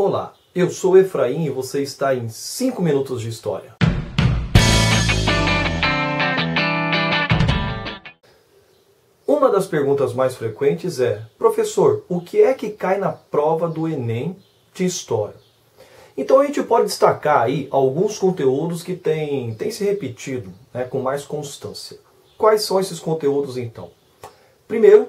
Olá, eu sou Efraim e você está em 5 minutos de história. Uma das perguntas mais frequentes é: professor, o que é que cai na prova do Enem de História? Então a gente pode destacar aí alguns conteúdos que têm se repetido, com mais constância. Quais são esses conteúdos então? Primeiro,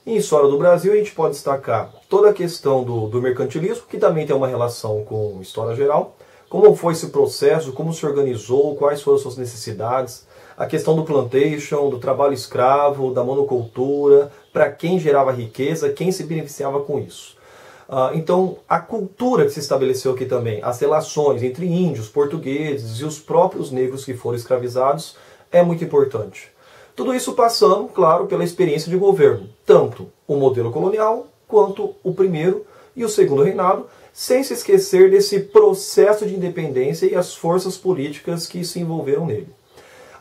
em História do Brasil a gente pode destacar toda a questão do mercantilismo, que também tem uma relação com História Geral, como foi esse processo, como se organizou, quais foram as suas necessidades, a questão do plantation, do trabalho escravo, da monocultura, para quem gerava riqueza, quem se beneficiava com isso. Então, a cultura que se estabeleceu aqui também, as relações entre índios, portugueses e os próprios negros que foram escravizados, é muito importante. Tudo isso passando, claro, pela experiência de governo, tanto o modelo colonial quanto o primeiro e o segundo reinado, sem se esquecer desse processo de independência e as forças políticas que se envolveram nele.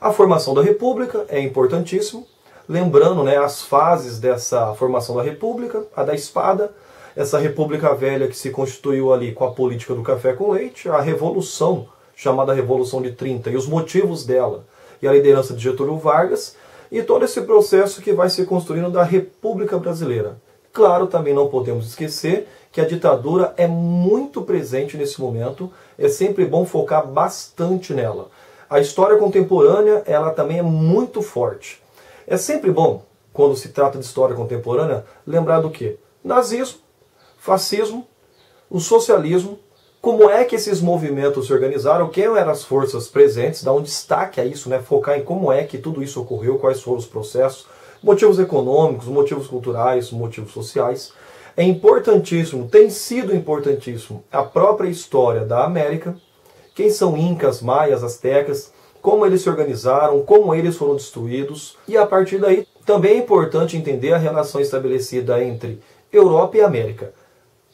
A formação da República é importantíssimo, lembrando as fases dessa formação da República, a da espada, essa República Velha que se constituiu ali com a política do café com leite, a Revolução, chamada Revolução de 30, e os motivos dela, e a liderança de Getúlio Vargas, e todo esse processo que vai se construindo da República Brasileira. Claro, também não podemos esquecer que a ditadura é muito presente nesse momento, é sempre bom focar bastante nela. A história contemporânea, ela também é muito forte. É sempre bom, quando se trata de história contemporânea, lembrar do quê? Nazismo, fascismo, o socialismo, como é que esses movimentos se organizaram, quem eram as forças presentes, dar um destaque a isso, focar em como é que tudo isso ocorreu, quais foram os processos, motivos econômicos, motivos culturais, motivos sociais. É importantíssimo, tem sido importantíssimo, a própria história da América, quem são incas, maias, astecas, como eles se organizaram, como eles foram destruídos, e a partir daí também é importante entender a relação estabelecida entre Europa e América.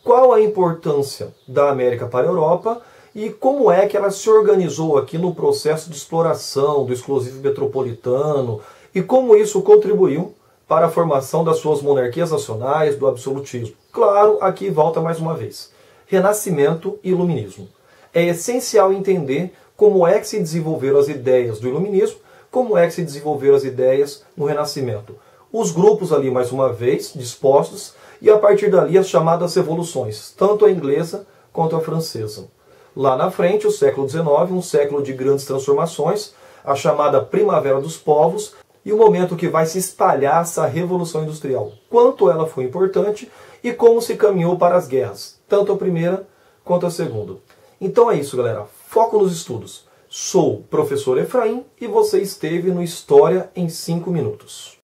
Qual a importância da América para a Europa e como é que ela se organizou aqui no processo de exploração do exclusivo metropolitano e como isso contribuiu para a formação das suas monarquias nacionais, do absolutismo. Claro, aqui volta mais uma vez. Renascimento e Iluminismo. É essencial entender como é que se desenvolveram as ideias do Iluminismo, como é que se desenvolveram as ideias no Renascimento. Os grupos ali, mais uma vez, dispostos, e a partir dali as chamadas revoluções, tanto a inglesa quanto a francesa. Lá na frente, o século XIX, um século de grandes transformações, a chamada Primavera dos Povos, e o momento que vai se espalhar essa Revolução Industrial. Quanto ela foi importante e como se caminhou para as guerras, tanto a primeira quanto a segunda. Então é isso, galera. Foco nos estudos. Sou o professor Efraim e você esteve no História em 5 minutos.